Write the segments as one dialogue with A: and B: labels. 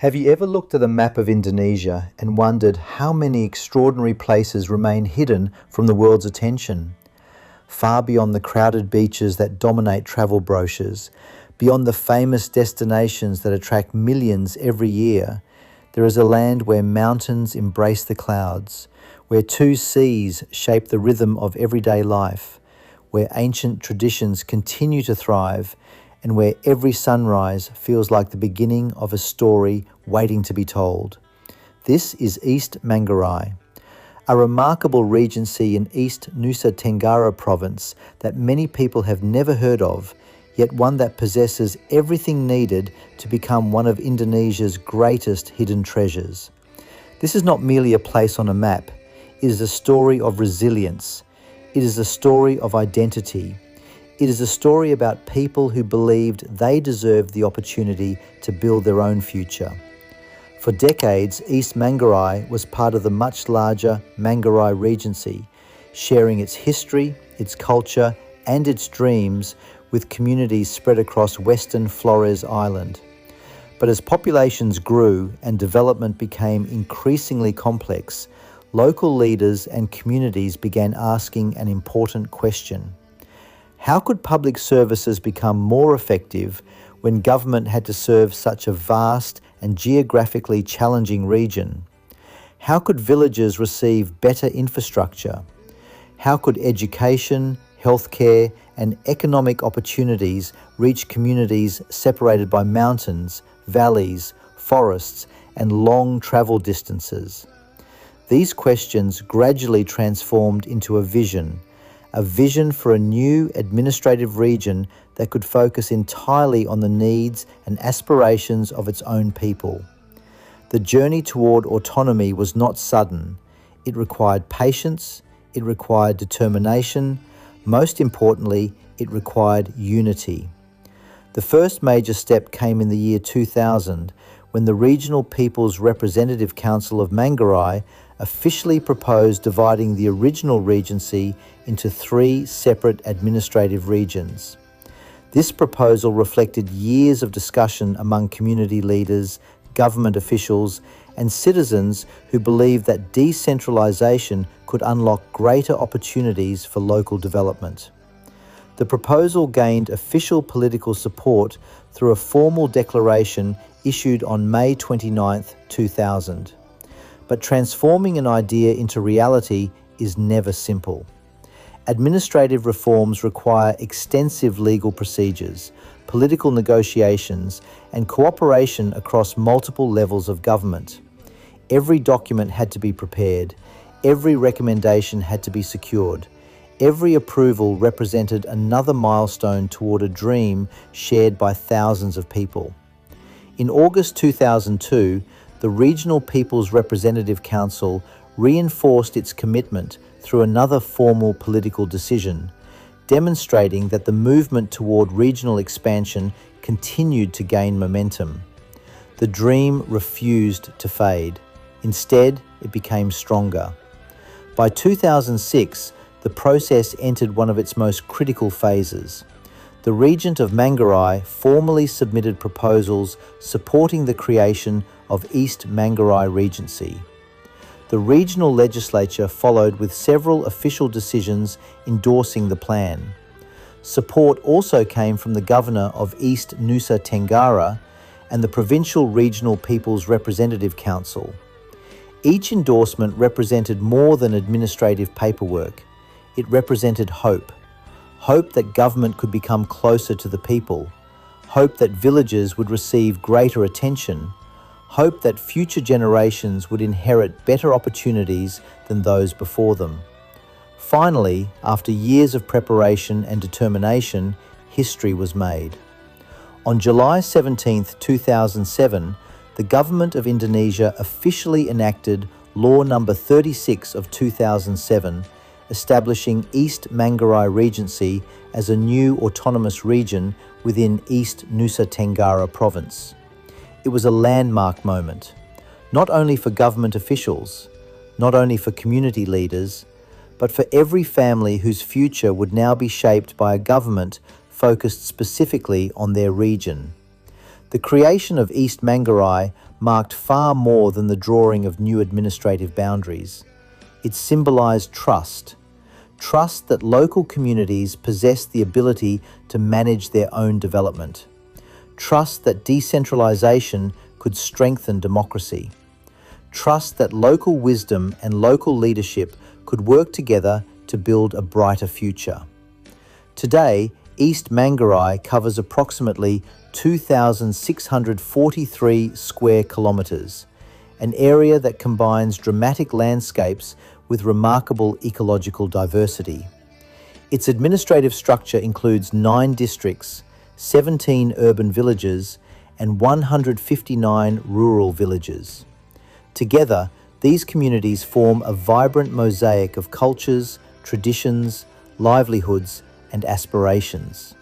A: Have you ever looked at a map of Indonesia and wondered how many extraordinary places remain hidden from the world's attention? Far beyond the crowded beaches that dominate travel brochures, beyond the famous destinations that attract millions every year, there is a land where mountains embrace the clouds, where two seas shape the rhythm of everyday life, where ancient traditions continue to thrive, and where every sunrise feels like the beginning of a story waiting to be told. This is East Manggarai, a remarkable regency in East Nusa Tenggara province that many people have never heard of, yet one that possesses everything needed to become one of Indonesia's greatest hidden treasures. This is not merely a place on a map. It is a story of resilience. It is a story of identity. It is a story about people who believed they deserved the opportunity to build their own future. For decades, East Manggarai was part of the much larger Manggarai Regency, sharing its history, its culture, and its dreams with communities spread across western Flores Island. But as populations grew and development became increasingly complex, local leaders and communities began asking an important question. How could public services become more effective when government had to serve such a vast and geographically challenging region? How could villages receive better infrastructure? How could education, healthcare, and economic opportunities reach communities separated by mountains, valleys, forests, and long travel distances? These questions gradually transformed into a vision for a new administrative region that could focus entirely on the needs and aspirations of its own people. The journey toward autonomy was not sudden. It required patience, it required determination, most importantly, it required unity. The first major step came in the year 2000, when the Regional People's Representative Council of Manggarai officially proposed dividing the original regency into 3 separate administrative regions. This proposal reflected years of discussion among community leaders, government officials, and citizens who believed that decentralization could unlock greater opportunities for local development. The proposal gained official political support through a formal declaration issued on May 29, 2000. But transforming an idea into reality is never simple. Administrative reforms require extensive legal procedures, political negotiations, and cooperation across multiple levels of government. Every document had to be prepared. Every recommendation had to be secured. Every approval represented another milestone toward a dream shared by thousands of people. In August 2002, the Regional People's Representative Council reinforced its commitment through another formal political decision, demonstrating that the movement toward regional expansion continued to gain momentum. The dream refused to fade. Instead, it became stronger. By 2006, the process entered one of its most critical phases. The Regent of Manggarai formally submitted proposals supporting the creation of East Manggarai Regency. The regional legislature followed with several official decisions endorsing the plan. Support also came from the Governor of East Nusa Tenggara and the Provincial Regional People's Representative Council. Each endorsement represented more than administrative paperwork. It represented hope. Hope that government could become closer to the people. Hope that villages would receive greater attention. Hope that future generations would inherit better opportunities than those before them. Finally, after years of preparation and determination, history was made. On July 17, 2007, the Government of Indonesia officially enacted Law No. 36 of 2007, establishing East Manggarai Regency as a new autonomous region within East Nusa Tenggara province. It was a landmark moment, not only for government officials, not only for community leaders, but for every family whose future would now be shaped by a government focused specifically on their region. The creation of East Manggarai marked far more than the drawing of new administrative boundaries. It symbolized trust. Trust that local communities possess the ability to manage their own development. Trust that decentralization could strengthen democracy. Trust that local wisdom and local leadership could work together to build a brighter future. Today, East Manggarai covers approximately 2,643 square kilometers, an area that combines dramatic landscapes with remarkable ecological diversity. Its administrative structure includes 9 districts, 17 urban villages, and 159 rural villages. Together, these communities form a vibrant mosaic of cultures, traditions, livelihoods, and aspirations.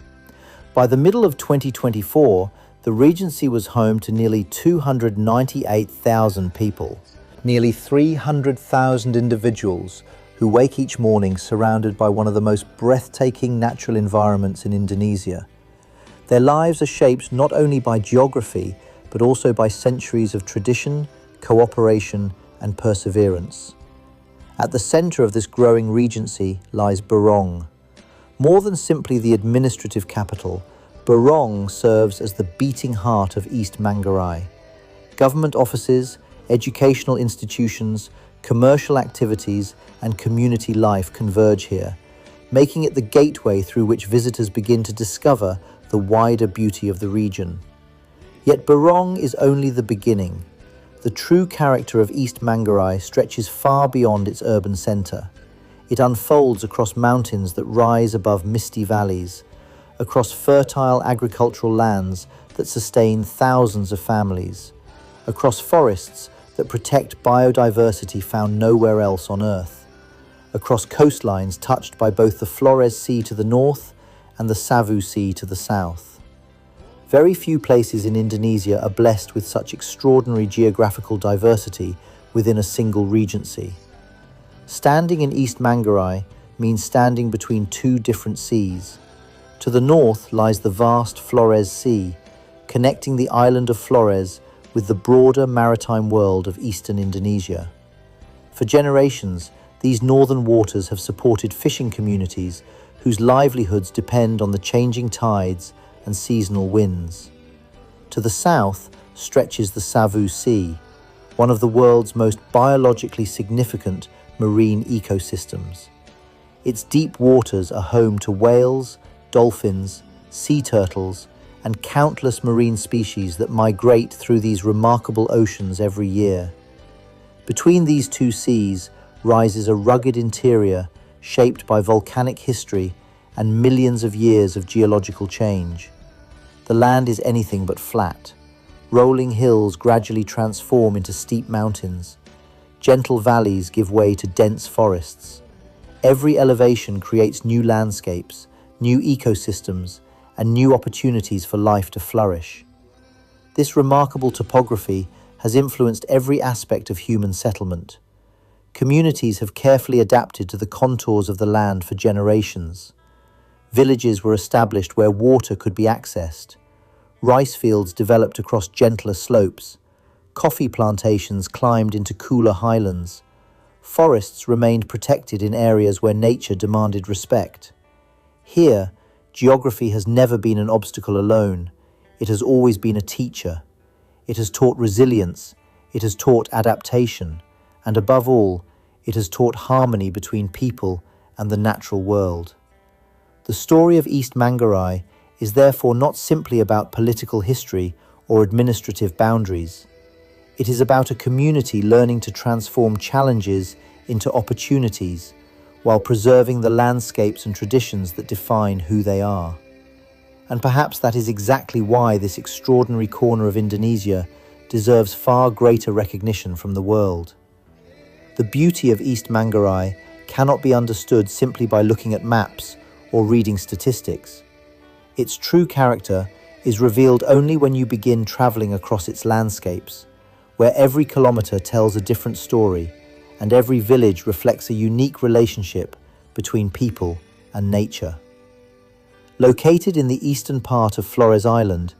A: By the middle of 2024, the Regency was home to nearly 298,000 people, nearly 300,000 individuals who wake each morning surrounded by one of the most breathtaking natural environments in Indonesia. Their lives are shaped not only by geography, but also by centuries of tradition, cooperation, and perseverance. At the center of this growing regency lies Berong. More than simply the administrative capital, Berong serves as the beating heart of East Manggarai. Government offices, educational institutions, commercial activities, and community life converge here, making it the gateway through which visitors begin to discover the wider beauty of the region. Yet Berong is only the beginning. The true character of East Manggarai stretches far beyond its urban center. It unfolds across mountains that rise above misty valleys, across fertile agricultural lands that sustain thousands of families, across forests that protect biodiversity found nowhere else on Earth, across coastlines touched by both the Flores Sea to the north and the Savu Sea to the south. Very few places in Indonesia are blessed with such extraordinary geographical diversity within a single regency. Standing in East Manggarai means standing between 2 different seas. To the north lies the vast Flores Sea, connecting the island of Flores with the broader maritime world of eastern Indonesia. For generations, these northern waters have supported fishing communities whose livelihoods depend on the changing tides and seasonal winds. To the south stretches the Savu Sea, one of the world's most biologically significant marine ecosystems. Its deep waters are home to whales, dolphins, sea turtles, and countless marine species that migrate through these remarkable oceans every year. Between these 2 seas rises a rugged interior shaped by volcanic history and millions of years of geological change. The land is anything but flat. Rolling hills gradually transform into steep mountains. Gentle valleys give way to dense forests. Every elevation creates new landscapes, new ecosystems, and new opportunities for life to flourish. This remarkable topography has influenced every aspect of human settlement. Communities have carefully adapted to the contours of the land for generations. Villages were established where water could be accessed. Rice fields developed across gentler slopes. Coffee plantations climbed into cooler highlands. Forests remained protected in areas where nature demanded respect. Here, geography has never been an obstacle alone. It has always been a teacher. It has taught resilience. It has taught adaptation. And above all, it has taught harmony between people and the natural world. The story of East Manggarai is therefore not simply about political history or administrative boundaries. It is about a community learning to transform challenges into opportunities while preserving the landscapes and traditions that define who they are. And perhaps that is exactly why this extraordinary corner of Indonesia deserves far greater recognition from the world. The beauty of East Manggarai cannot be understood simply by looking at maps or reading statistics. Its true character is revealed only when you begin traveling across its landscapes, where every kilometer tells a different story and every village reflects a unique relationship between people and nature. Located in the eastern part of Flores Island,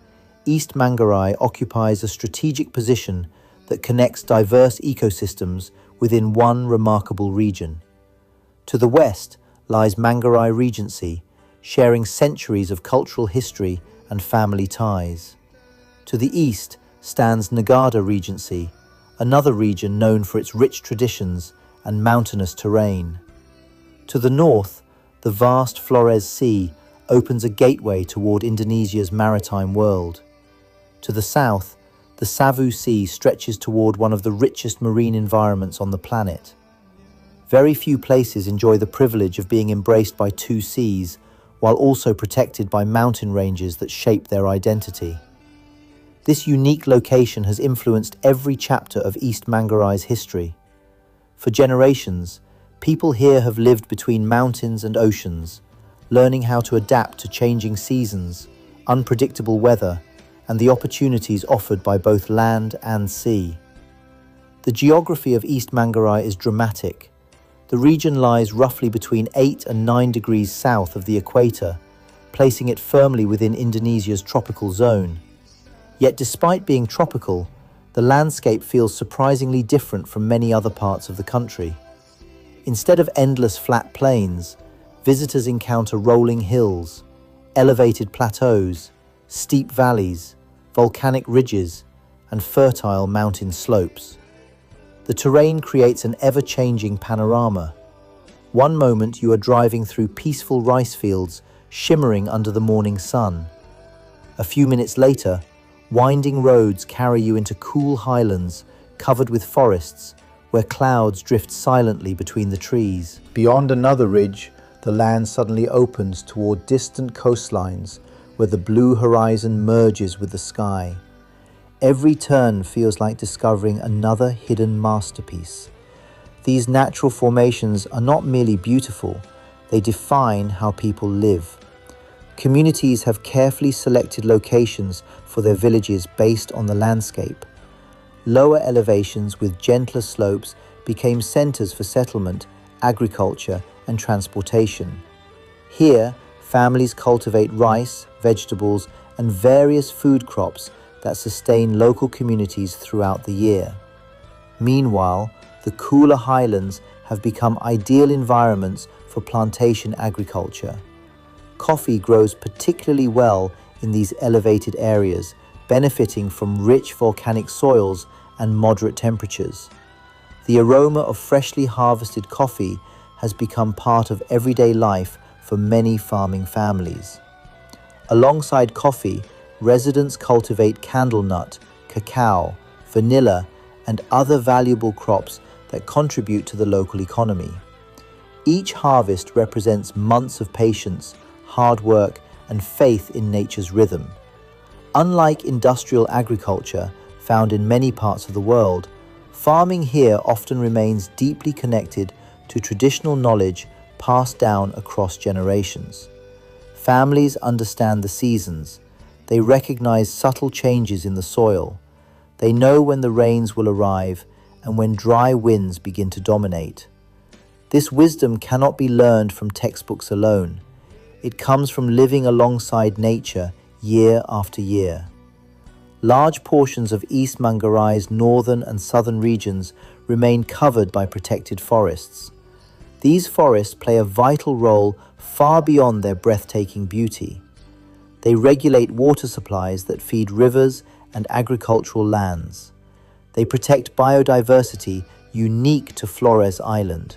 A: East Manggarai occupies a strategic position that connects diverse ecosystems within one remarkable region. To the west lies Manggarai Regency, sharing centuries of cultural history and family ties. To the east stands Nagada Regency, another region known for its rich traditions and mountainous terrain. To the north, the vast Flores Sea opens a gateway toward Indonesia's maritime world. To the south, the Savu Sea stretches toward one of the richest marine environments on the planet. Very few places enjoy the privilege of being embraced by two seas, while also protected by mountain ranges that shape their identity. This unique location has influenced every chapter of East Manggarai's history. For generations, people here have lived between mountains and oceans, learning how to adapt to changing seasons, unpredictable weather, and the opportunities offered by both land and sea. The geography of East Manggarai is dramatic. The region lies roughly between 8 and 9 degrees south of the equator, placing it firmly within Indonesia's tropical zone. Yet despite being tropical, the landscape feels surprisingly different from many other parts of the country. Instead of endless flat plains, visitors encounter rolling hills, elevated plateaus, steep valleys, volcanic ridges, and fertile mountain slopes. The terrain creates an ever-changing panorama. One moment you are driving through peaceful rice fields shimmering under the morning sun. A few minutes later, winding roads carry you into cool highlands covered with forests where clouds drift silently between the trees. Beyond another ridge, the land suddenly opens toward distant coastlines where the blue horizon merges with the sky. Every turn feels like discovering another hidden masterpiece. These natural formations are not merely beautiful, they define how people live. Communities have carefully selected locations for their villages based on the landscape. Lower elevations with gentler slopes became centers for settlement, agriculture, and transportation. Here, families cultivate rice, vegetables, and various food crops that sustain local communities throughout the year. Meanwhile, the cooler highlands have become ideal environments for plantation agriculture. Coffee grows particularly well in these elevated areas, benefiting from rich volcanic soils and moderate temperatures. The aroma of freshly harvested coffee has become part of everyday life for many farming families. Alongside coffee, residents cultivate candlenut, cacao, vanilla, and other valuable crops that contribute to the local economy. Each harvest represents months of patience, hard work, and faith in nature's rhythm. Unlike industrial agriculture found in many parts of the world, farming here often remains deeply connected to traditional knowledge passed down across generations. Families understand the seasons. They recognize subtle changes in the soil. They know when the rains will arrive and when dry winds begin to dominate. This wisdom cannot be learned from textbooks alone. It comes from living alongside nature year after year. Large portions of East Manggarai's northern and southern regions remain covered by protected forests. These forests play a vital role far beyond their breathtaking beauty. They regulate water supplies that feed rivers and agricultural lands. They protect biodiversity unique to Flores Island.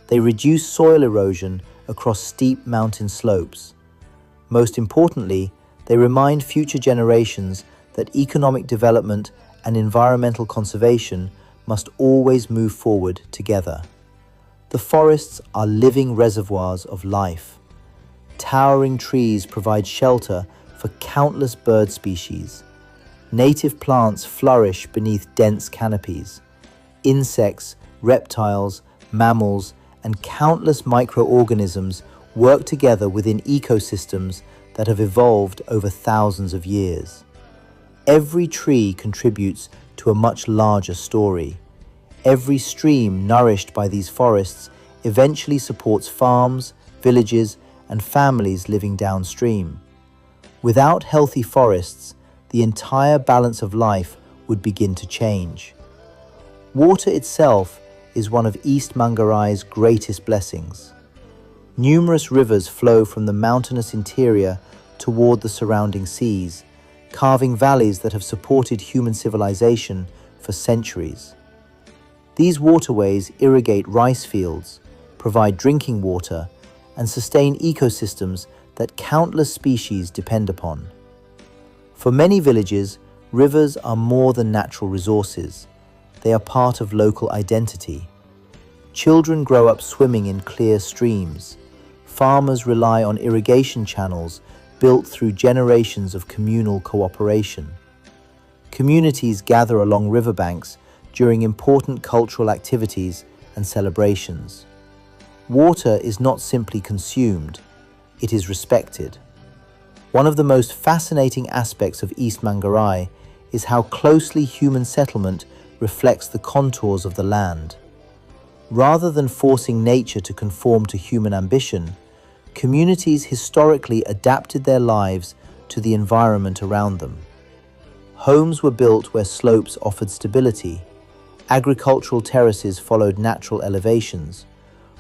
A: They reduce soil erosion across steep mountain slopes. Most importantly, they remind future generations that economic development and environmental conservation must always move forward together. The forests are living reservoirs of life. Towering trees provide shelter for countless bird species. Native plants flourish beneath dense canopies. Insects, reptiles, mammals, and countless microorganisms work together within ecosystems that have evolved over thousands of years. Every tree contributes to a much larger story. Every stream nourished by these forests eventually supports farms, villages, and families living downstream. Without healthy forests, the entire balance of life would begin to change. Water itself is one of East Manggarai's greatest blessings. Numerous rivers flow from the mountainous interior toward the surrounding seas, carving valleys that have supported human civilization for centuries. These waterways irrigate rice fields, provide drinking water, and sustain ecosystems that countless species depend upon. For many villages, rivers are more than natural resources. They are part of local identity. Children grow up swimming in clear streams. Farmers rely on irrigation channels built through generations of communal cooperation. Communities gather along riverbanks during important cultural activities and celebrations. Water is not simply consumed, it is respected. One of the most fascinating aspects of East Manggarai is how closely human settlement reflects the contours of the land. Rather than forcing nature to conform to human ambition, communities historically adapted their lives to the environment around them. Homes were built where slopes offered stability, agricultural terraces followed natural elevations,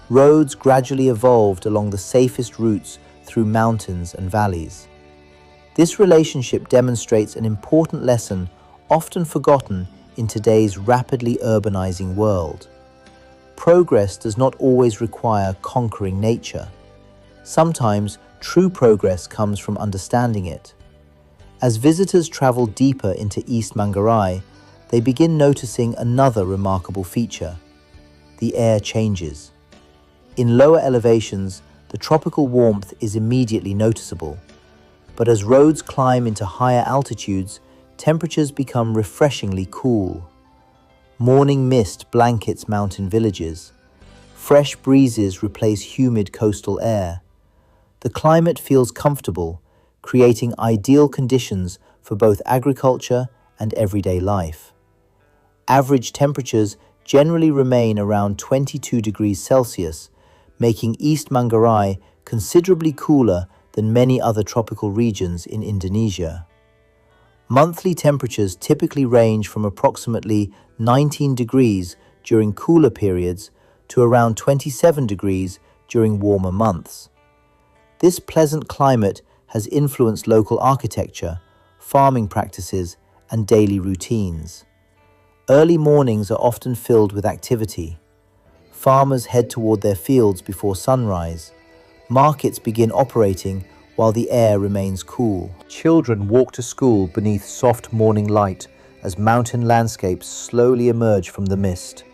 A: roads gradually evolved along the safest routes through mountains and valleys. This relationship demonstrates an important lesson often forgotten in today's rapidly urbanizing world. Progress does not always require conquering nature. Sometimes true progress comes from understanding it. As visitors travel deeper into East Manggarai, they begin noticing another remarkable feature. The air changes. In lower elevations, the tropical warmth is immediately noticeable. But as roads climb into higher altitudes, temperatures become refreshingly cool. Morning mist blankets mountain villages. Fresh breezes replace humid coastal air. The climate feels comfortable, creating ideal conditions for both agriculture and everyday life. Average temperatures generally remain around 22 degrees Celsius, making East Manggarai considerably cooler than many other tropical regions in Indonesia. Monthly temperatures typically range from approximately 19 degrees during cooler periods to around 27 degrees during warmer months. This pleasant climate has influenced local architecture, farming practices, and daily routines. Early mornings are often filled with activity. Farmers head toward their fields before sunrise. Markets begin operating while the air remains cool. Children walk to school beneath soft morning light as mountain landscapes slowly emerge from the mist.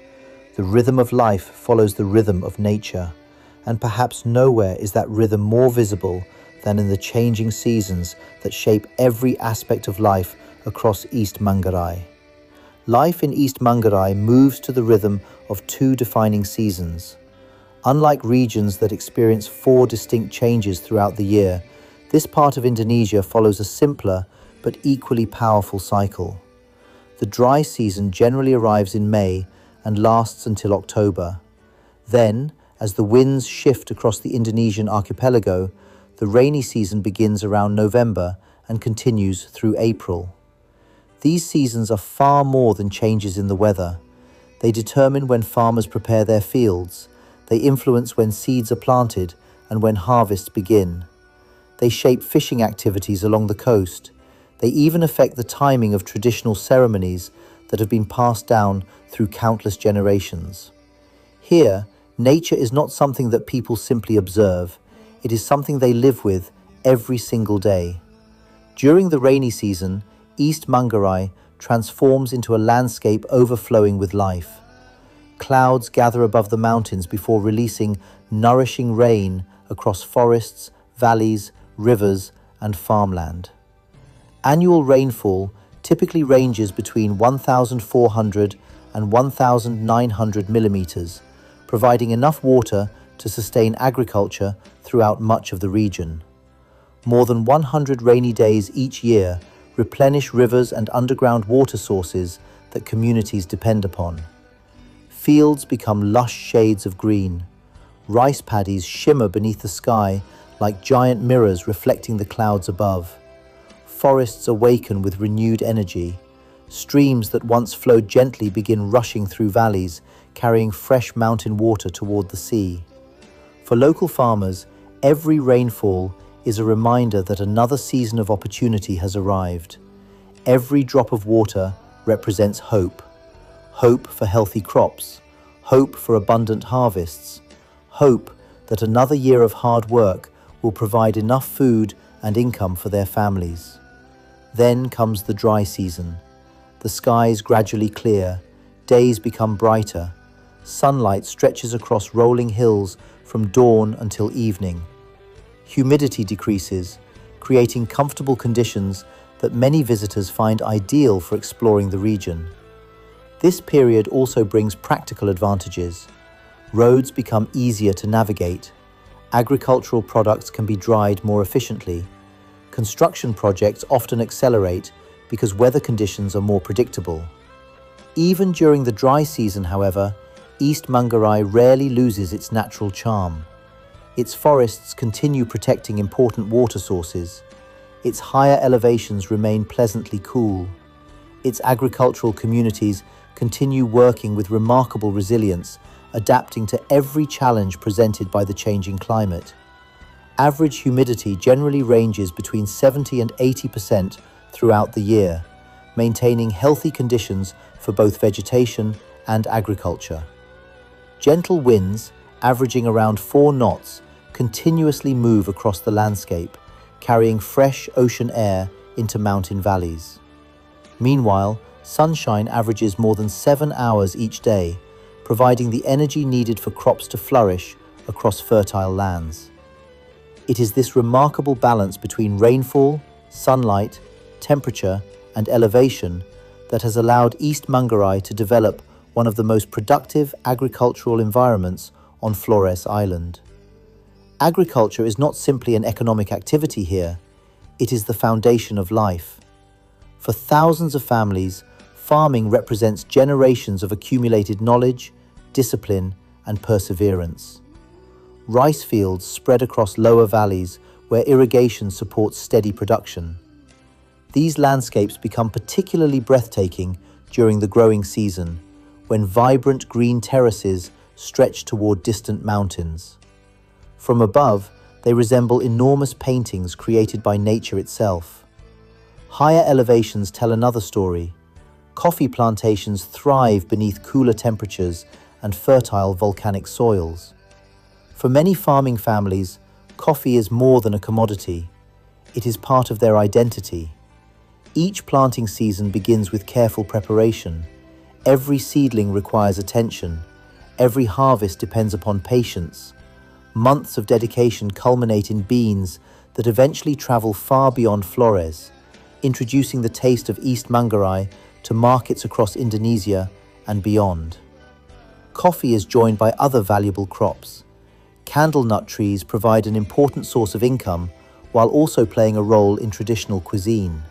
A: The rhythm of life follows the rhythm of nature, and perhaps nowhere is that rhythm more visible than in the changing seasons that shape every aspect of life across East Manggarai. Life in East Manggarai moves to the rhythm of two defining seasons. Unlike regions that experience 4 distinct changes throughout the year, this part of Indonesia follows a simpler but equally powerful cycle. The dry season generally arrives in May and lasts until October. Then, as the winds shift across the Indonesian archipelago, the rainy season begins around November and continues through April. These seasons are far more than changes in the weather. They determine when farmers prepare their fields. They influence when seeds are planted and when harvests begin. They shape fishing activities along the coast. They even affect the timing of traditional ceremonies that have been passed down through countless generations. Here, nature is not something that people simply observe. It is something they live with every single day. During the rainy season, East Manggarai transforms into a landscape overflowing with life. Clouds gather above the mountains before releasing nourishing rain across forests, valleys, rivers, and farmland. Annual rainfall typically ranges between 1,400 and 1,900 millimeters, providing enough water to sustain agriculture throughout much of the region. More than 100 rainy days each year replenish rivers and underground water sources that communities depend upon. Fields become lush shades of green. Rice paddies shimmer beneath the sky like giant mirrors reflecting the clouds above. forests awaken with renewed energy. Streams that once flowed gently begin rushing through valleys, carrying fresh mountain water toward the sea. For local farmers, every rainfall is a reminder that another season of opportunity has arrived. Every drop of water represents hope. Hope for healthy crops, hope for abundant harvests, hope that another year of hard work will provide enough food and income for their families. Then comes the dry season. The skies gradually clear, days become brighter, sunlight stretches across rolling hills from dawn until evening. Humidity decreases, creating comfortable conditions that many visitors find ideal for exploring the region. This period also brings practical advantages. Roads become easier to navigate. Agricultural products can be dried more efficiently. Construction projects often accelerate because weather conditions are more predictable. Even during the dry season, however, East Manggarai rarely loses its natural charm. Its forests continue protecting important water sources. Its higher elevations remain pleasantly cool. Its agricultural communities continue working with remarkable resilience, adapting to every challenge presented by the changing climate. Average humidity generally ranges between 70 and 80% throughout the year, maintaining healthy conditions for both vegetation and agriculture. Gentle winds, averaging around 4 knots, continuously move across the landscape, carrying fresh ocean air into mountain valleys. Meanwhile, sunshine averages more than 7 hours each day, providing the energy needed for crops to flourish across fertile lands. It is this remarkable balance between rainfall, sunlight, temperature, and elevation that has allowed East Manggarai to develop one of the most productive agricultural environments on Flores Island. Agriculture is not simply an economic activity here, it is the foundation of life. For thousands of families, farming represents generations of accumulated knowledge, discipline, and perseverance. Rice fields spread across lower valleys where irrigation supports steady production. These landscapes become particularly breathtaking during the growing season, when vibrant green terraces stretch toward distant mountains. From above, they resemble enormous paintings created by nature itself. Higher elevations tell another story. Coffee plantations thrive beneath cooler temperatures and fertile volcanic soils. For many farming families, coffee is more than a commodity. It is part of their identity. Each planting season begins with careful preparation. Every seedling requires attention. Every harvest depends upon patience. Months of dedication culminate in beans that eventually travel far beyond Flores, introducing the taste of East Manggarai to markets across Indonesia and beyond. Coffee is joined by other valuable crops. Candle nut trees provide an important source of income while also playing a role in traditional cuisine.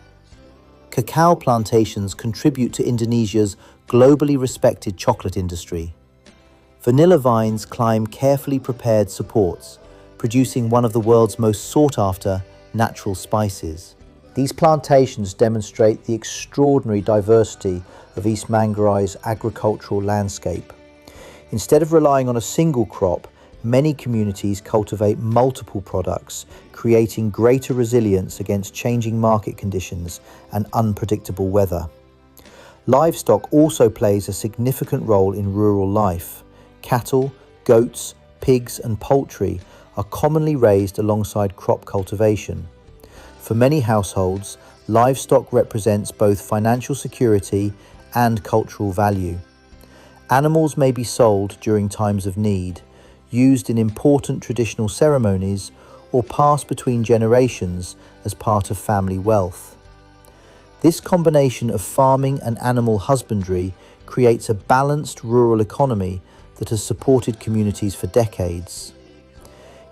A: Cacao plantations contribute to Indonesia's globally respected chocolate industry. Vanilla vines climb carefully prepared supports, producing one of the world's most sought-after natural spices. These plantations demonstrate the extraordinary diversity of East Manggarai's agricultural landscape. Instead of relying on a single crop, many communities cultivate multiple products, creating greater resilience against changing market conditions and unpredictable weather. Livestock also plays a significant role in rural life. Cattle, goats, pigs, and poultry are commonly raised alongside crop cultivation. For many households, livestock represents both financial security and cultural value. Animals may be sold during times of need, used in important traditional ceremonies, or passed between generations as part of family wealth. This combination of farming and animal husbandry creates a balanced rural economy that has supported communities for decades.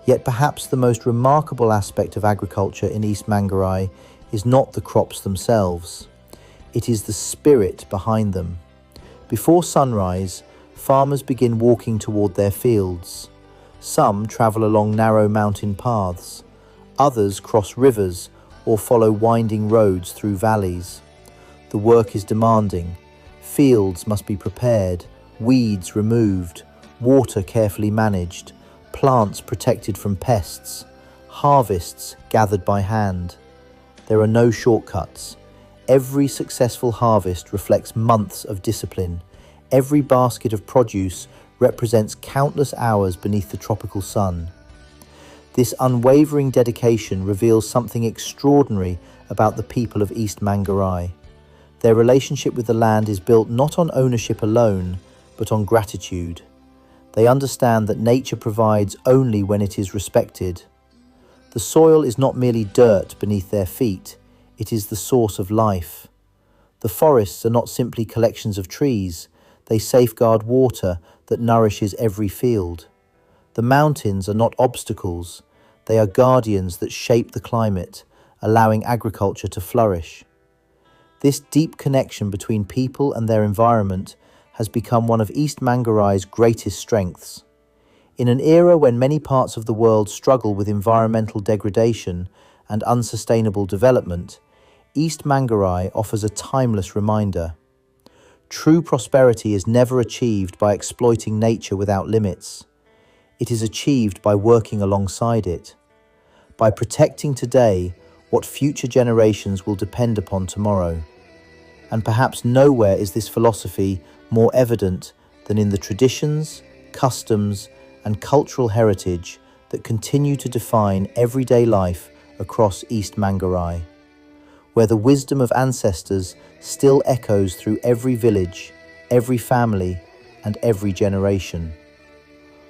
A: Yet perhaps the most remarkable aspect of agriculture in East Manggarai is not the crops themselves. It is the spirit behind them. Before sunrise, farmers begin walking toward their fields. Some travel along narrow mountain paths. Others cross rivers or follow winding roads through valleys. The work is demanding. Fields must be prepared, weeds removed, water carefully managed, plants protected from pests, harvests gathered by hand. There are no shortcuts. Every successful harvest reflects months of discipline. Every basket of produce represents countless hours beneath the tropical sun. This unwavering dedication reveals something extraordinary about the people of East Manggarai. Their relationship with the land is built not on ownership alone, but on gratitude. They understand that nature provides only when it is respected. The soil is not merely dirt beneath their feet, it is the source of life. The forests are not simply collections of trees, they safeguard water that nourishes every field. The mountains are not obstacles, they are guardians that shape the climate, allowing agriculture to flourish. This deep connection between people and their environment has become one of East Manggarai's greatest strengths. In an era when many parts of the world struggle with environmental degradation and unsustainable development, East Manggarai offers a timeless reminder. True prosperity is never achieved by exploiting nature without limits. It is achieved by working alongside it, by protecting today what future generations will depend upon tomorrow. And perhaps nowhere is this philosophy more evident than in the traditions, customs, and cultural heritage that continue to define everyday life across East Manggarai, where the wisdom of ancestors still echoes through every village, every family, and every generation.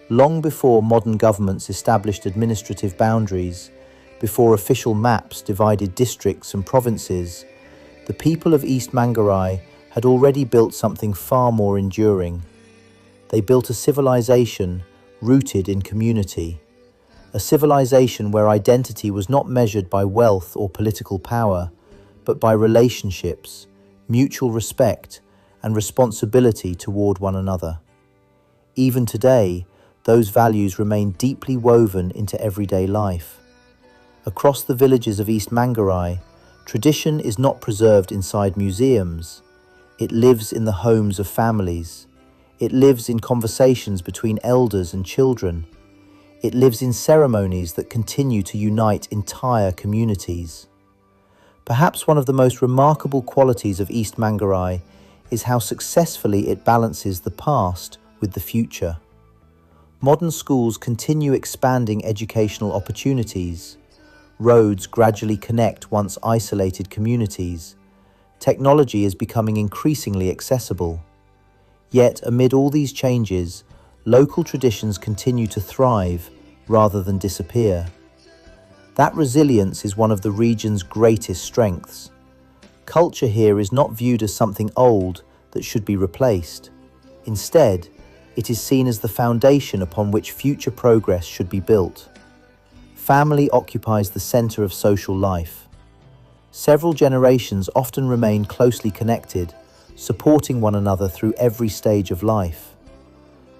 A: Long before modern governments established administrative boundaries, before official maps divided districts and provinces, the people of East Manggarai had already built something far more enduring. They built a civilization rooted in community, a civilization where identity was not measured by wealth or political power, but by relationships, mutual respect, and responsibility toward one another. Even today, those values remain deeply woven into everyday life. Across the villages of East Manggarai, tradition is not preserved inside museums. It lives in the homes of families. It lives in conversations between elders and children. It lives in ceremonies that continue to unite entire communities. Perhaps one of the most remarkable qualities of East Manggarai is how successfully it balances the past with the future. Modern schools continue expanding educational opportunities. Roads gradually connect once isolated communities. Technology is becoming increasingly accessible. Yet, amid all these changes, local traditions continue to thrive rather than disappear. That resilience is one of the region's greatest strengths. Culture here is not viewed as something old that should be replaced. Instead, it is seen as the foundation upon which future progress should be built. Family occupies the center of social life. Several generations often remain closely connected, supporting one another through every stage of life.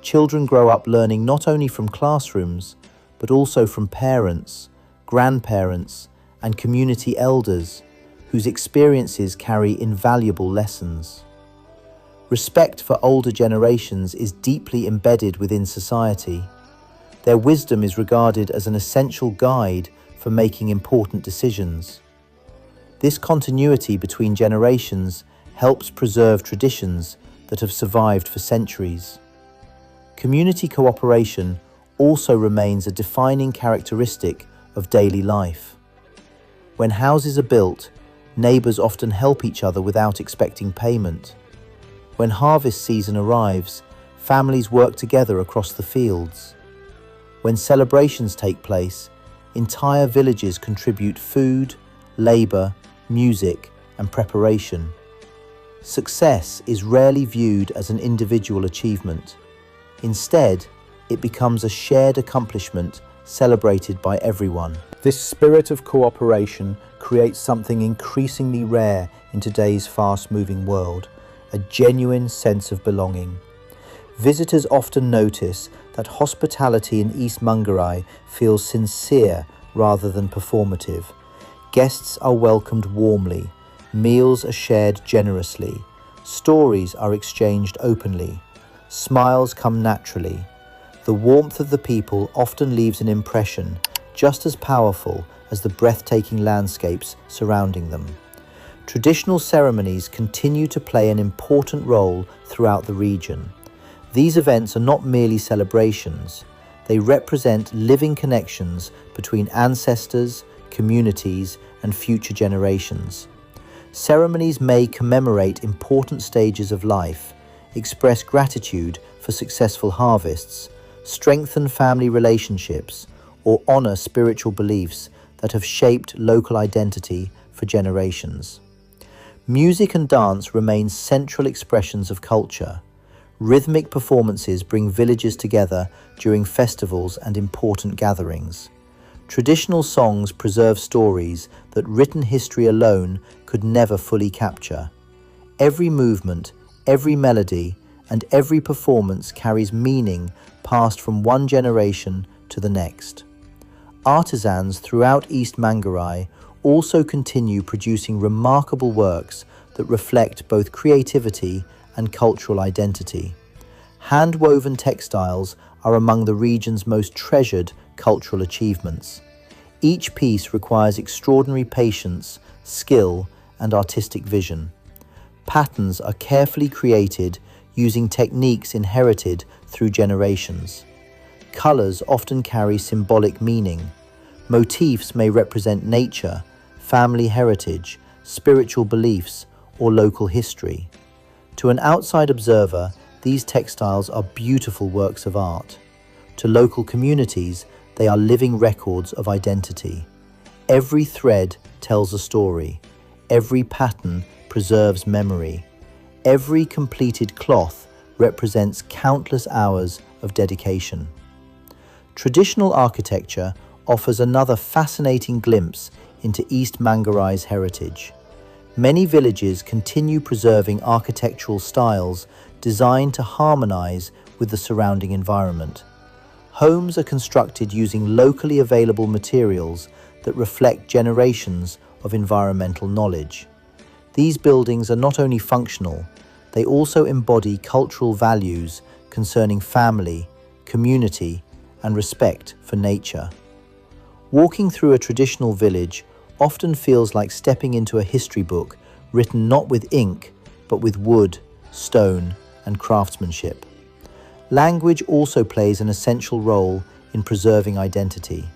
A: Children grow up learning not only from classrooms, but also from parents, grandparents, and community elders whose experiences carry invaluable lessons. Respect for older generations is deeply embedded within society. Their wisdom is regarded as an essential guide for making important decisions. This continuity between generations helps preserve traditions that have survived for centuries. Community cooperation also remains a defining characteristic of daily life. When houses are built, neighbors often help each other without expecting payment. When harvest season arrives, families work together across the fields. When celebrations take place, entire villages contribute food, labor, music, and preparation. Success is rarely viewed as an individual achievement. Instead, it becomes a shared accomplishment celebrated by everyone. This spirit of cooperation creates something increasingly rare in today's fast-moving world, a genuine sense of belonging. Visitors often notice that hospitality in East Manggarai feels sincere rather than performative. Guests are welcomed warmly, meals are shared generously, stories are exchanged openly, smiles come naturally. The warmth of the people often leaves an impression just as powerful as the breathtaking landscapes surrounding them. Traditional ceremonies continue to play an important role throughout the region. These events are not merely celebrations, they represent living connections between ancestors, communities, and future generations. Ceremonies may commemorate important stages of life, express gratitude for successful harvests, strengthen family relationships, or honor spiritual beliefs that have shaped local identity for generations. Music and dance remain central expressions of culture. Rhythmic performances bring villages together during festivals and important gatherings. Traditional songs preserve stories that written history alone could never fully capture. Every movement, every melody, and every performance carries meaning passed from one generation to the next. Artisans throughout East Manggarai also continue producing remarkable works that reflect both creativity and cultural identity. Hand-woven textiles are among the region's most treasured cultural achievements. Each piece requires extraordinary patience, skill, and artistic vision. Patterns are carefully created using techniques inherited through generations. Colors often carry symbolic meaning. Motifs may represent nature, family heritage, spiritual beliefs, or local history. To an outside observer, these textiles are beautiful works of art. To local communities, they are living records of identity. Every thread tells a story. Every pattern preserves memory. Every completed cloth represents countless hours of dedication. Traditional architecture offers another fascinating glimpse into East Manggarai's heritage. Many villages continue preserving architectural styles designed to harmonize with the surrounding environment. Homes are constructed using locally available materials that reflect generations of environmental knowledge. These buildings are not only functional, they also embody cultural values concerning family, community, and respect for nature. Walking through a traditional village often feels like stepping into a history book written not with ink, but with wood, stone, and craftsmanship. Language also plays an essential role in preserving identity.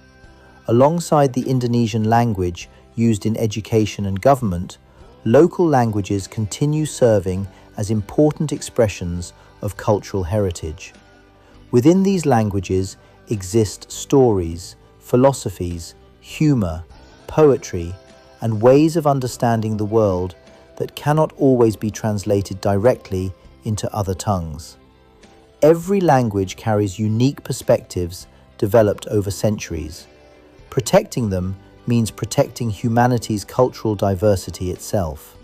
A: Alongside the Indonesian language used in education and government, local languages continue serving as important expressions of cultural heritage. Within these languages exist stories, philosophies, humor, poetry, and ways of understanding the world that cannot always be translated directly into other tongues. Every language carries unique perspectives developed over centuries. Protecting them means protecting humanity's cultural diversity itself.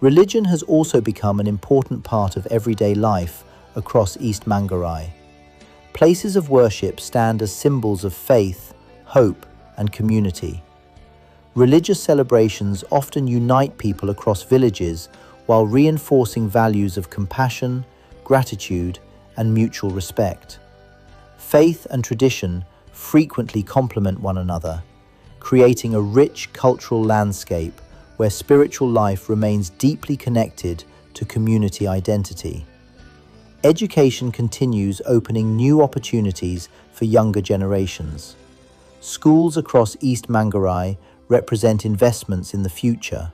A: Religion has also become an important part of everyday life across East Manggarai. Places of worship stand as symbols of faith, hope, and community. Religious celebrations often unite people across villages while reinforcing values of compassion, gratitude, and mutual respect. Faith and tradition frequently complement one another, creating a rich cultural landscape where spiritual life remains deeply connected to community identity. Education continues opening new opportunities for younger generations. Schools across East Manggarai represent investments in the future.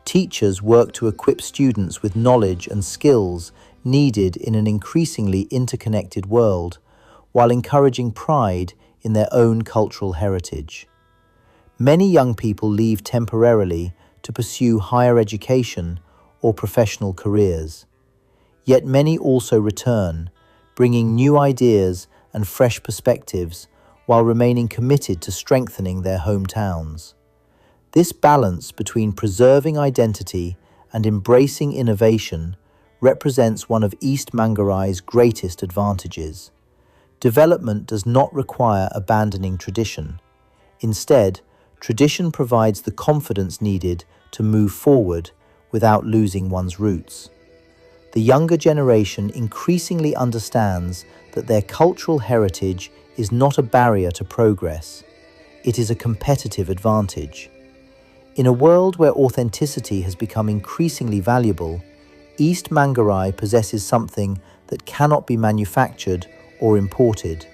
A: Teachers work to equip students with knowledge and skills needed in an increasingly interconnected world, while encouraging pride in their own cultural heritage. Many young people leave temporarily to pursue higher education or professional careers. Yet many also return, bringing new ideas and fresh perspectives while remaining committed to strengthening their hometowns. This balance between preserving identity and embracing innovation represents one of East Manggarai's greatest advantages. Development does not require abandoning tradition. Instead, Tradition provides the confidence needed to move forward without losing one's roots. The younger generation increasingly understands that their cultural heritage is not a barrier to progress. It is a competitive advantage. In a world where authenticity has become increasingly valuable, East Manggarai possesses something that cannot be manufactured or imported.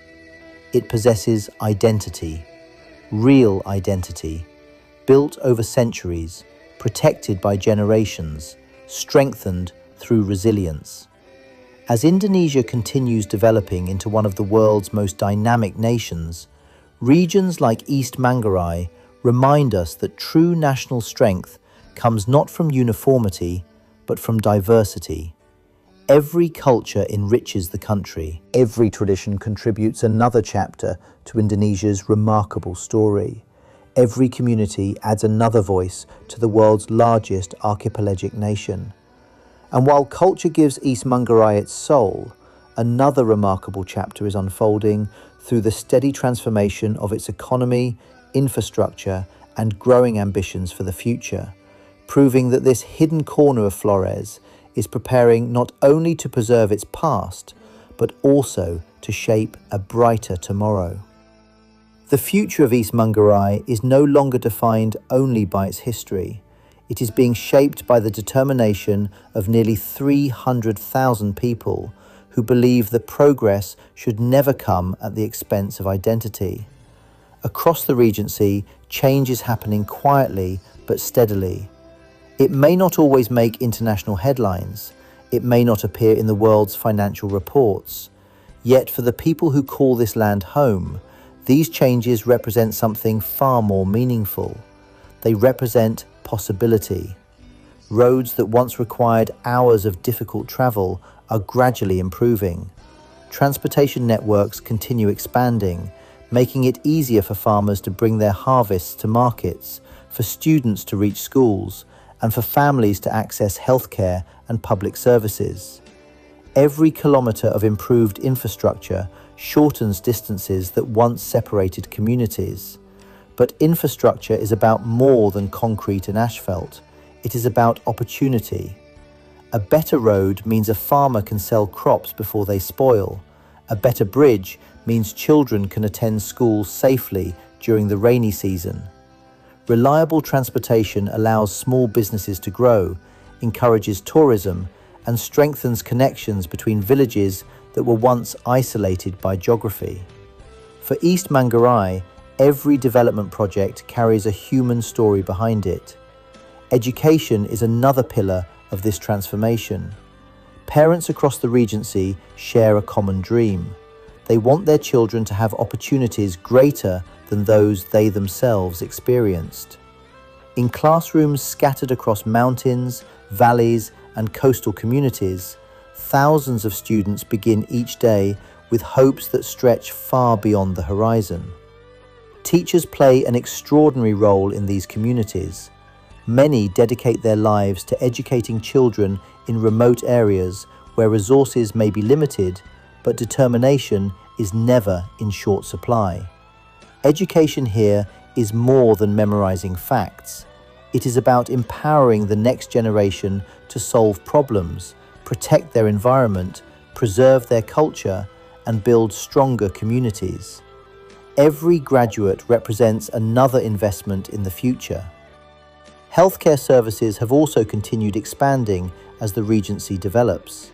A: It possesses identity, real identity, built over centuries, protected by generations, strengthened through resilience. As Indonesia continues developing into one of the world's most dynamic nations, regions like East Manggarai remind us that true national strength comes not from uniformity, but from diversity. Every culture enriches the country. Every tradition contributes another chapter to Indonesia's remarkable story. Every community adds another voice to the world's largest archipelagic nation. And while culture gives East Manggarai its soul, another remarkable chapter is unfolding through the steady transformation of its economy, infrastructure, and growing ambitions for the future, proving that this hidden corner of Flores is preparing not only to preserve its past, but also to shape a brighter tomorrow. The future of East Manggarai is no longer defined only by its history. It is being shaped by the determination of nearly 300,000 people who believe that progress should never come at the expense of identity. Across the Regency, change is happening quietly but steadily. It may not always make international headlines. It may not appear in the world's financial reports. Yet for the people who call this land home, these changes represent something far more meaningful. They represent possibility. Roads that once required hours of difficult travel are gradually improving. Transportation networks continue expanding, making it easier for farmers to bring their harvests to markets, for students to reach schools, and for families to access healthcare and public services. Every kilometre of improved infrastructure shortens distances that once separated communities. But infrastructure is about more than concrete and asphalt. It is about opportunity. A better road means a farmer can sell crops before they spoil. A better bridge means children can attend school safely during the rainy season. Reliable transportation allows small businesses to grow, encourages tourism, and strengthens connections between villages that were once isolated by geography. For East Manggarai, every development project carries a human story behind it. Education is another pillar of this transformation. Parents across the Regency share a common dream. They want their children to have opportunities greater than those they themselves experienced. In classrooms scattered across mountains, valleys, and coastal communities, thousands of students begin each day with hopes that stretch far beyond the horizon. Teachers play an extraordinary role in these communities. Many dedicate their lives to educating children in remote areas where resources may be limited, but determination is never in short supply. Education here is more than memorizing facts. It is about empowering the next generation to solve problems, protect their environment, preserve their culture, and build stronger communities. Every graduate represents another investment in the future. Healthcare services have also continued expanding as the Regency develops.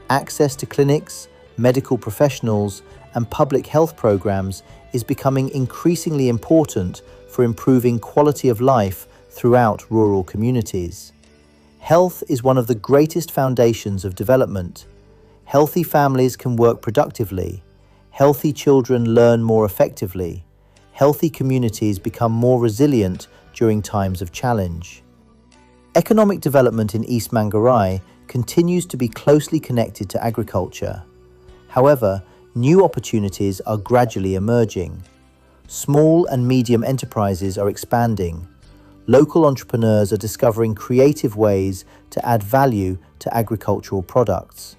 A: Access to clinics, medical professionals, and public health programs is becoming increasingly important for improving quality of life throughout rural communities. Health is one of the greatest foundations of development. Healthy families can work productively. Healthy children learn more effectively. Healthy communities become more resilient during times of challenge. Economic development in East Manggarai continues to be closely connected to agriculture. However, new opportunities are gradually emerging. Small and medium enterprises are expanding. Local entrepreneurs are discovering creative ways to add value to agricultural products.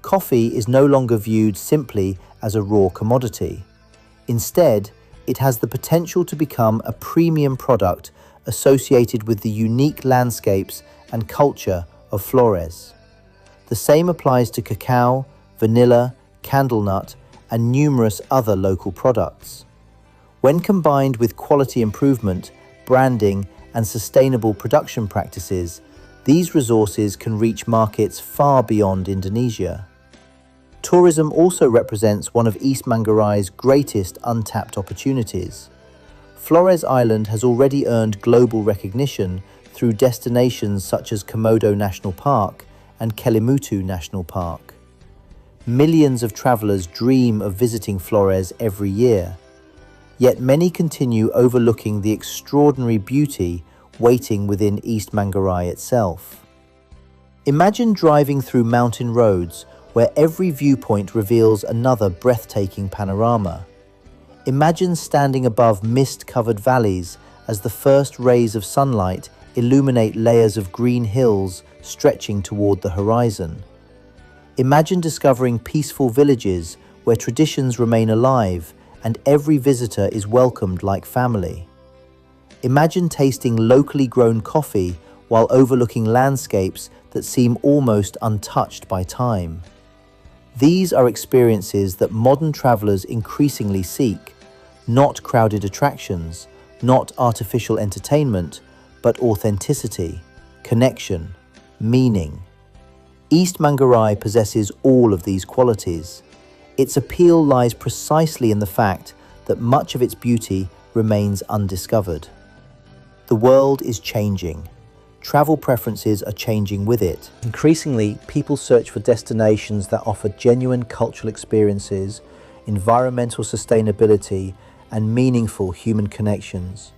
A: Coffee is no longer viewed simply as a raw commodity. Instead, it has the potential to become a premium product associated with the unique landscapes and culture of Flores. The same applies to cacao, vanilla, candlenut, and numerous other local products. When combined with quality improvement, branding, and sustainable production practices, these resources can reach markets far beyond Indonesia. Tourism also represents one of East Manggarai's greatest untapped opportunities. Flores Island has already earned global recognition through destinations such as Komodo National Park and Kelimutu National Park. Millions of travelers dream of visiting Flores every year, yet many continue overlooking the extraordinary beauty waiting within East Manggarai itself. Imagine driving through mountain roads where every viewpoint reveals another breathtaking panorama. Imagine standing above mist-covered valleys as the first rays of sunlight illuminate layers of green hills stretching toward the horizon. Imagine discovering peaceful villages where traditions remain alive and every visitor is welcomed like family. Imagine tasting locally grown coffee while overlooking landscapes that seem almost untouched by time. These are experiences that modern travelers increasingly seek, not crowded attractions, not artificial entertainment, but authenticity, connection, meaning. East Manggarai possesses all of these qualities. Its appeal lies precisely in the fact that much of its beauty remains undiscovered. The world is changing. Travel preferences are changing with it. Increasingly, people search for destinations that offer genuine cultural experiences, environmental sustainability, and meaningful human connections.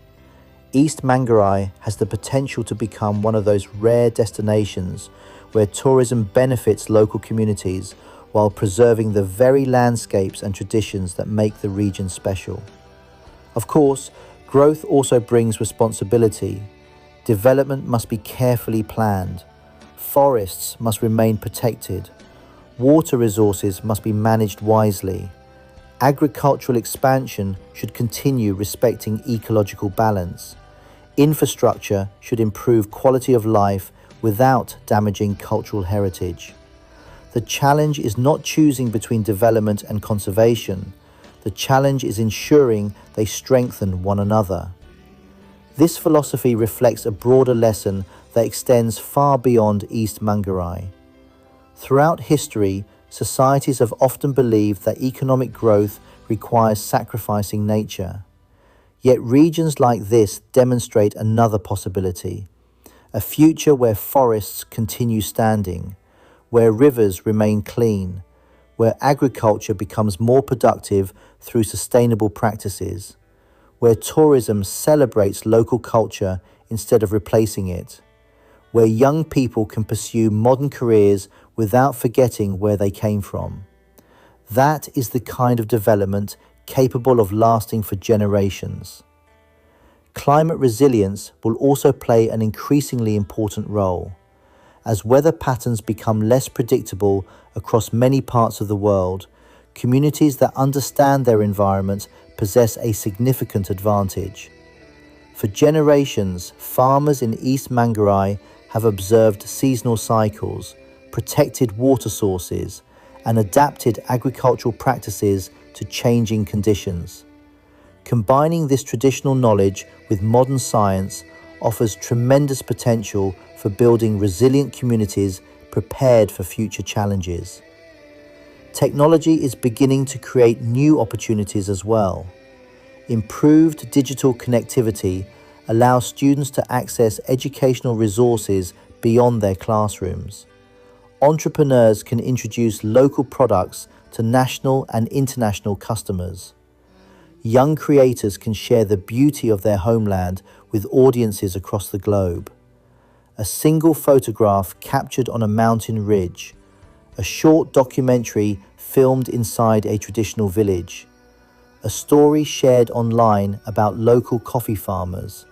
A: East Manggarai has the potential to become one of those rare destinations where tourism benefits local communities while preserving the very landscapes and traditions that make the region special. Of course, growth also brings responsibility. Development must be carefully planned. Forests must remain protected. Water resources must be managed wisely. Agricultural expansion should continue respecting ecological balance. Infrastructure should improve quality of life without damaging cultural heritage. The challenge is not choosing between development and conservation. The challenge is ensuring they strengthen one another. This philosophy reflects a broader lesson that extends far beyond East Manggarai. Throughout history, societies have often believed that economic growth requires sacrificing nature. Yet regions like this demonstrate another possibility, a future where forests continue standing, where rivers remain clean, where agriculture becomes more productive through sustainable practices, where tourism celebrates local culture instead of replacing it, where young people can pursue modern careers without forgetting where they came from. That is the kind of development capable of lasting for generations. Climate resilience will also play an increasingly important role. As weather patterns become less predictable across many parts of the world, communities that understand their environment possess a significant advantage. For generations, farmers in East Manggarai have observed seasonal cycles, protected water sources, and adapted agricultural practices to changing conditions. Combining this traditional knowledge with modern science offers tremendous potential for building resilient communities prepared for future challenges. Technology is beginning to create new opportunities as well. Improved digital connectivity allows students to access educational resources beyond their classrooms. Entrepreneurs can introduce local products to national and international customers. Young creators can share the beauty of their homeland with audiences across the globe. A single photograph captured on a mountain ridge, a short documentary filmed inside a traditional village, a story shared online about local coffee farmers.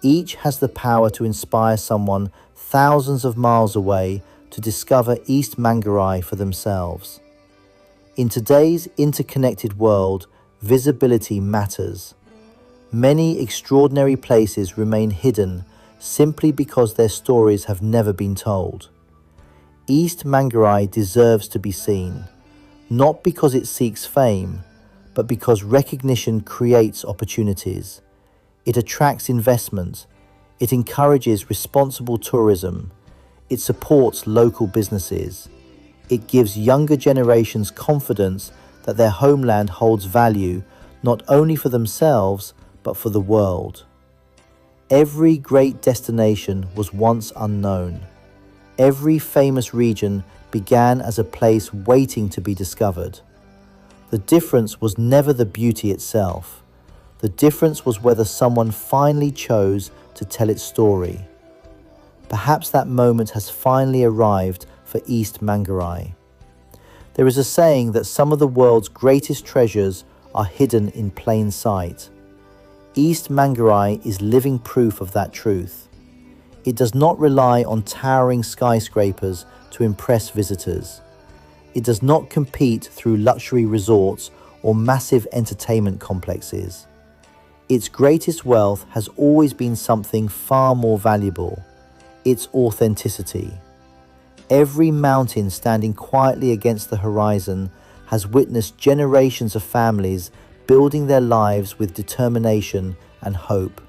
A: Each has the power to inspire someone thousands of miles away to discover East Manggarai for themselves. In today's interconnected world, Visibility matters. Many extraordinary places remain hidden simply because their stories have never been told. East Manggarai deserves to be seen, not because it seeks fame, but because recognition creates opportunities. It attracts investment. It encourages responsible tourism. It supports local businesses. It gives younger generations confidence that their homeland holds value not only for themselves, but for the world. Every great destination was once unknown. Every famous region began as a place waiting to be discovered. The difference was never the beauty itself. The difference was whether someone finally chose to tell its story. Perhaps that moment has finally arrived for East Manggarai. There is a saying that some of the world's greatest treasures are hidden in plain sight. East Manggarai is living proof of that truth. It does not rely on towering skyscrapers to impress visitors. It does not compete through luxury resorts or massive entertainment complexes. Its greatest wealth has always been something far more valuable: its authenticity. Every mountain standing quietly against the horizon has witnessed generations of families building their lives with determination and hope.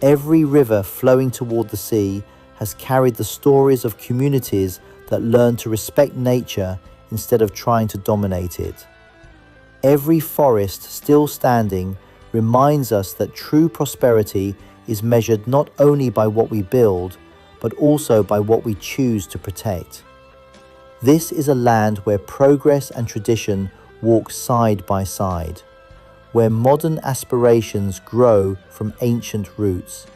A: Every river flowing toward the sea has carried the stories of communities that learned to respect nature instead of trying to dominate it. Every forest still standing reminds us that true prosperity is measured not only by what we build, but also by what we choose to protect. This is a land where progress and tradition walk side by side, where modern aspirations grow from ancient roots,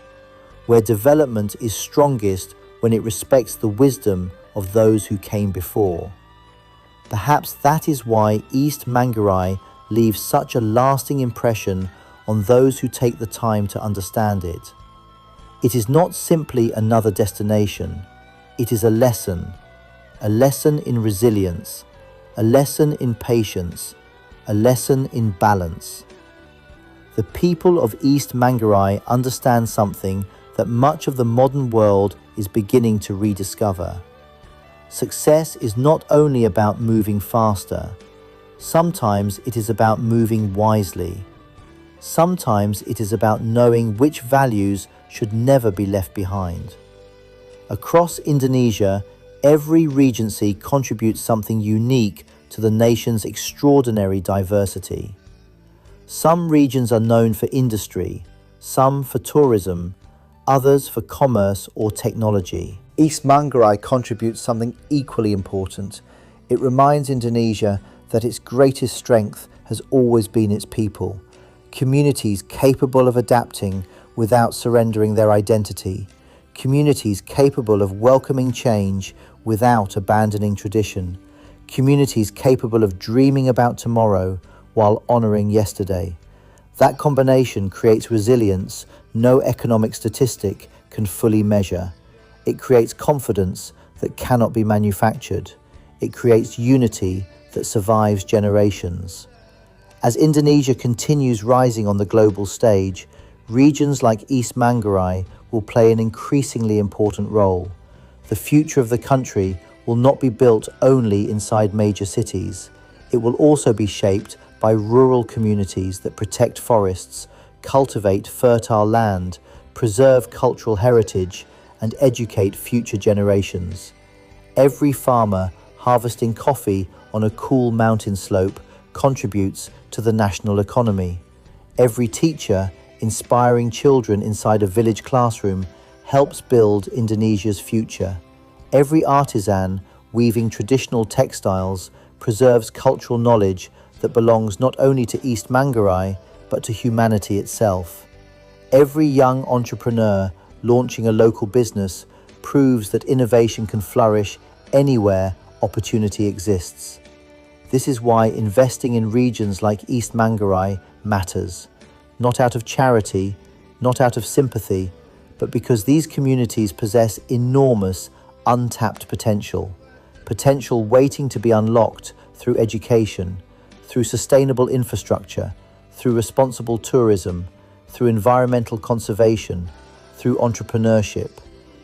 A: where development is strongest when it respects the wisdom of those who came before. Perhaps that is why East Manggarai leaves such a lasting impression on those who take the time to understand it. It is not simply another destination. It is a lesson in resilience, a lesson in patience, a lesson in balance. The people of East Manggarai understand something that much of the modern world is beginning to rediscover. Success is not only about moving faster. Sometimes it is about moving wisely. Sometimes it is about knowing which values should never be left behind. Across Indonesia, every regency contributes something unique to the nation's extraordinary diversity. Some regions are known for industry, some for tourism, others for commerce or technology. East Manggarai contributes something equally important. It reminds Indonesia that its greatest strength has always been its people, communities capable of adapting without surrendering their identity, communities capable of welcoming change without abandoning tradition, communities capable of dreaming about tomorrow while honoring yesterday. That combination creates resilience no economic statistic can fully measure. It creates confidence that cannot be manufactured. It creates unity that survives generations. As Indonesia continues rising on the global stage, regions like East Manggarai will play an increasingly important role. The future of the country will not be built only inside major cities. It will also be shaped by rural communities that protect forests, cultivate fertile land, preserve cultural heritage, and educate future generations. Every farmer harvesting coffee on a cool mountain slope contributes to the national economy. Every teacher inspiring children inside a village classroom helps build Indonesia's future. Every artisan weaving traditional textiles preserves cultural knowledge that belongs not only to East Manggarai, but to humanity itself. Every young entrepreneur launching a local business proves that innovation can flourish anywhere opportunity exists. This is why investing in regions like East Manggarai matters, not out of charity, not out of sympathy, but because these communities possess enormous untapped potential waiting to be unlocked through education, through sustainable infrastructure, through responsible tourism, through environmental conservation, through entrepreneurship,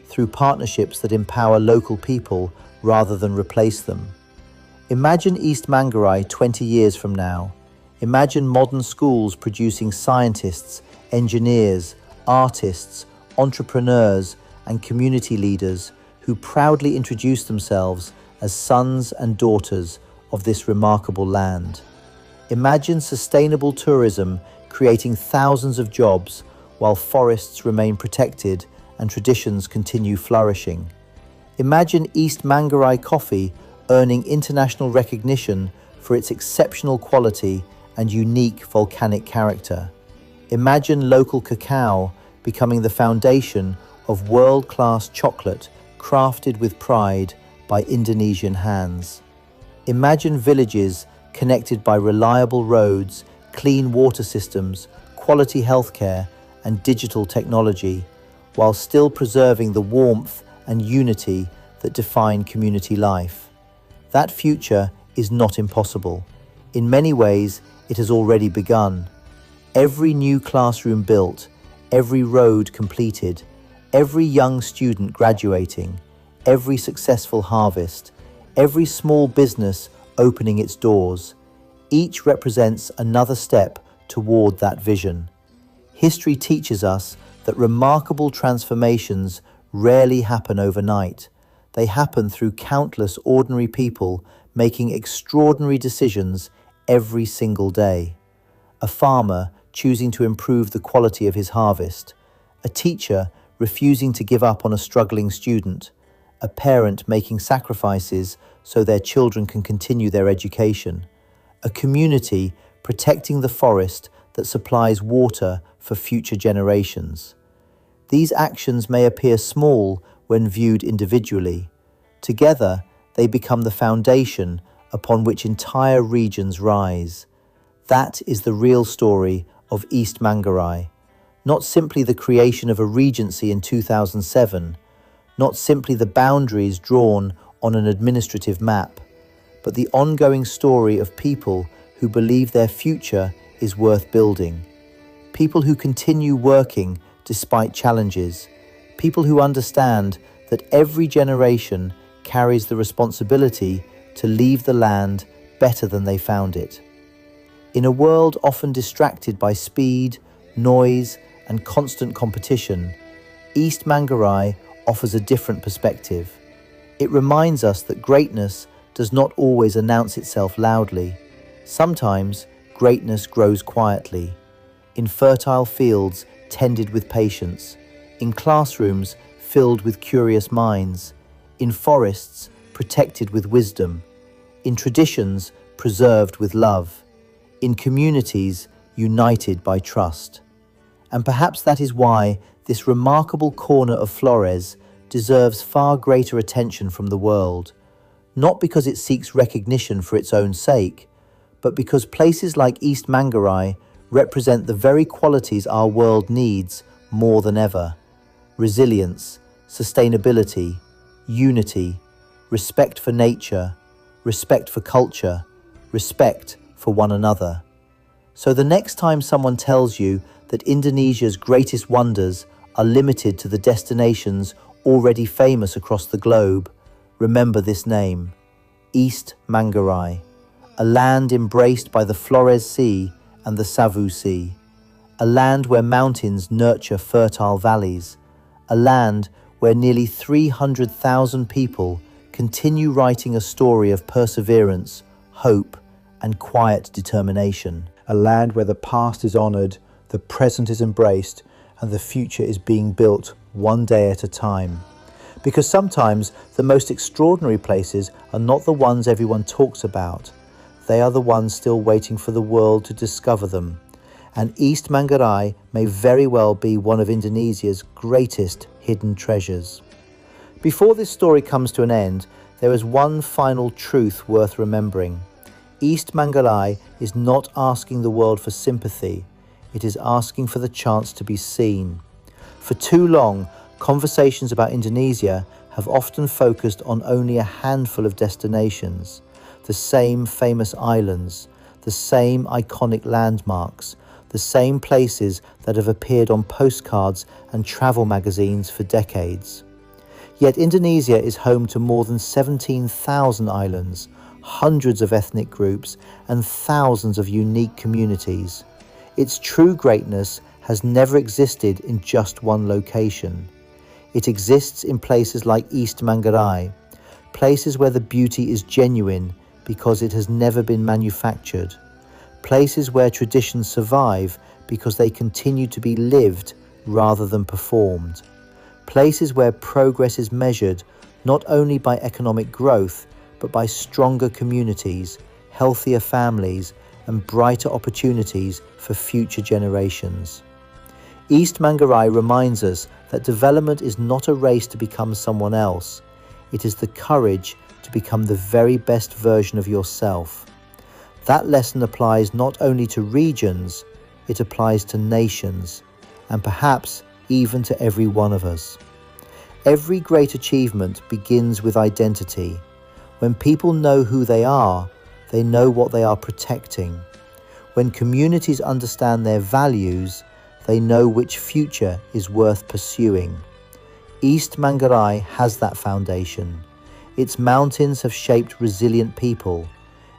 A: through partnerships that empower local people rather than replace them. Imagine East Manggarai 20 years from now. Imagine modern schools producing scientists, engineers, artists, entrepreneurs, and community leaders who proudly introduce themselves as sons and daughters of this remarkable land. Imagine sustainable tourism creating thousands of jobs while forests remain protected and traditions continue flourishing. Imagine East Manggarai coffee earning international recognition for its exceptional quality and unique volcanic character. Imagine local cacao becoming the foundation of world-class chocolate crafted with pride by Indonesian hands. Imagine villages connected by reliable roads, clean water systems, quality healthcare, and digital technology, while still preserving the warmth and unity that define community life. That future is not impossible. In many ways, it has already begun. Every new classroom built, every road completed, every young student graduating, every successful harvest, every small business opening its doors, each represents another step toward that vision. History teaches us that remarkable transformations rarely happen overnight. They happen through countless ordinary people making extraordinary decisions every single day. A farmer choosing to improve the quality of his harvest, a teacher refusing to give up on a struggling student, a parent making sacrifices so their children can continue their education, a community protecting the forest that supplies water for future generations. These actions may appear small when viewed individually. Together, they become the foundation upon which entire regions rise. That is the real story of East Manggarai, not simply the creation of a regency in 2007, not simply the boundaries drawn on an administrative map, but the ongoing story of people who believe their future is worth building. People who continue working despite challenges. People who understand that every generation carries the responsibility to leave the land better than they found it. In a world often distracted by speed, noise, and constant competition, East Manggarai offers a different perspective. It reminds us that greatness does not always announce itself loudly. Sometimes, greatness grows quietly, in fertile fields tended with patience, in classrooms filled with curious minds, in forests protected with wisdom, in traditions preserved with love, in communities united by trust. And perhaps that is why this remarkable corner of Flores deserves far greater attention from the world, not because it seeks recognition for its own sake, but because places like East Manggarai represent the very qualities our world needs more than ever: resilience, sustainability, unity, respect for nature, respect for culture, respect for one another. So the next time someone tells you that Indonesia's greatest wonders are limited to the destinations already famous across the globe, remember this name: East Manggarai, a land embraced by the Flores Sea and the Savu Sea, a land where mountains nurture fertile valleys, a land where nearly 300,000 people continue writing a story of perseverance, hope, and quiet determination. A land where the past is honored, the present is embraced, and the future is being built one day at a time. Because sometimes the most extraordinary places are not the ones everyone talks about. They are the ones still waiting for the world to discover them. And East Manggarai may very well be one of Indonesia's greatest hidden treasures. Before this story comes to an end, there is one final truth worth remembering. East Manggarai is not asking the world for sympathy. It is asking for the chance to be seen. For too long, conversations about Indonesia have often focused on only a handful of destinations, the same famous islands, the same iconic landmarks, the same places that have appeared on postcards and travel magazines for decades. Yet Indonesia is home to more than 17,000 islands, hundreds of ethnic groups, and thousands of unique communities. Its true greatness has never existed in just one location. It exists in places like East Manggarai, places where the beauty is genuine because it has never been manufactured, places where traditions survive because they continue to be lived rather than performed, places where progress is measured not only by economic growth but by stronger communities, healthier families, and brighter opportunities for future generations. East Manggarai reminds us that development is not a race to become someone else. It is the courage to become the very best version of yourself. That lesson applies not only to regions, it applies to nations, and perhaps even to every one of us. Every great achievement begins with identity. When people know who they are, they know what they are protecting. When communities understand their values, they know which future is worth pursuing. East Manggarai has that foundation. Its mountains have shaped resilient people.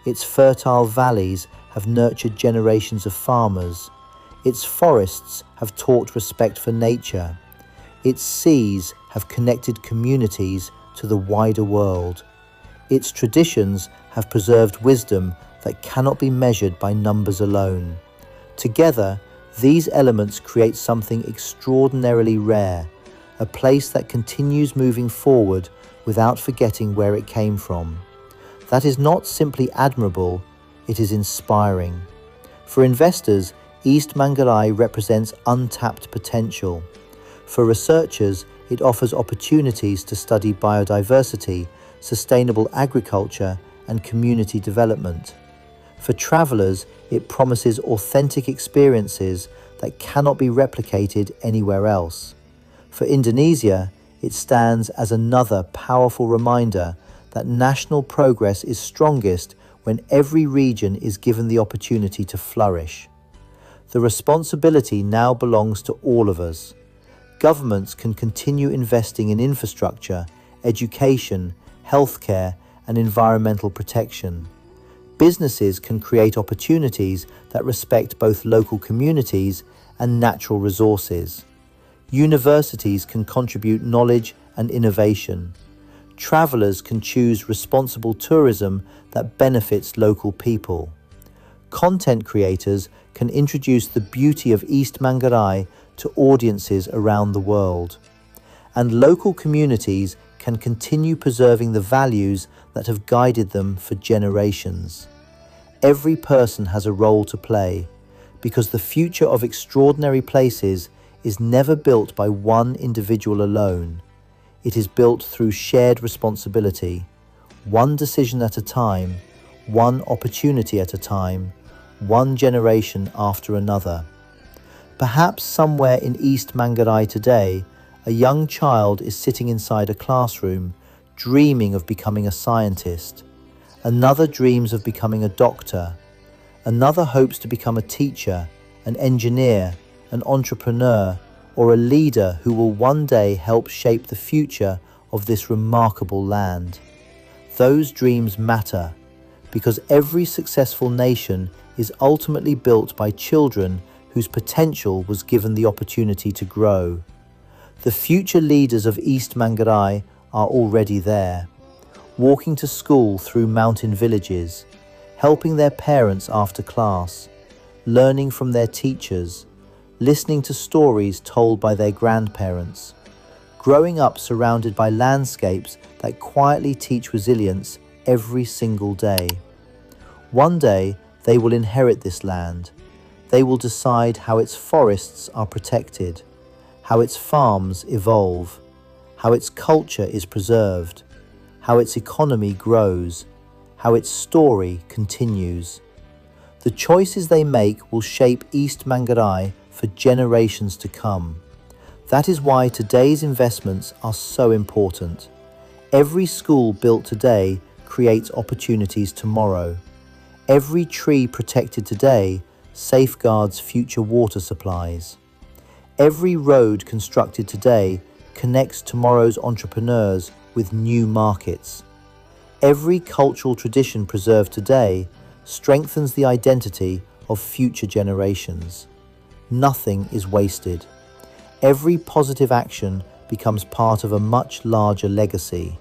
A: Its fertile valleys have nurtured generations of farmers. Its forests have taught respect for nature. Its seas have connected communities to the wider world. Its traditions have preserved wisdom that cannot be measured by numbers alone. Together, these elements create something extraordinarily rare, a place that continues moving forward without forgetting where it came from. That is not simply admirable, it is inspiring. For investors, East Manggarai represents untapped potential. For researchers, it offers opportunities to study biodiversity, sustainable agriculture, and community development. For travelers, it promises authentic experiences that cannot be replicated anywhere else. For Indonesia, it stands as another powerful reminder that national progress is strongest when every region is given the opportunity to flourish. The responsibility now belongs to all of us. Governments can continue investing in infrastructure, education, healthcare, and environmental protection. Businesses can create opportunities that respect both local communities and natural resources. Universities can contribute knowledge and innovation. Travelers can choose responsible tourism that benefits local people. Content creators can introduce the beauty of East Manggarai to audiences around the world. And local communities can continue preserving the values that have guided them for generations. Every person has a role to play, because the future of extraordinary places is never built by one individual alone. It is built through shared responsibility, one decision at a time, one opportunity at a time, one generation after another. Perhaps somewhere in East Manggarai today, a young child is sitting inside a classroom, dreaming of becoming a scientist. Another dreams of becoming a doctor. Another hopes to become a teacher, an engineer, an entrepreneur, or a leader who will one day help shape the future of this remarkable land. Those dreams matter, because every successful nation is ultimately built by children whose potential was given the opportunity to grow. The future leaders of East Manggarai are already there, walking to school through mountain villages, helping their parents after class, learning from their teachers, listening to stories told by their grandparents, growing up surrounded by landscapes that quietly teach resilience every single day. One day, they will inherit this land. They will decide how its forests are protected, how its farms evolve, how its culture is preserved, how its economy grows, how its story continues. The choices they make will shape East Manggarai for generations to come. That is why today's investments are so important. Every school built today creates opportunities tomorrow. Every tree protected today safeguards future water supplies. Every road constructed today connects tomorrow's entrepreneurs with new markets. Every cultural tradition preserved today strengthens the identity of future generations. Nothing is wasted. Every positive action becomes part of a much larger legacy.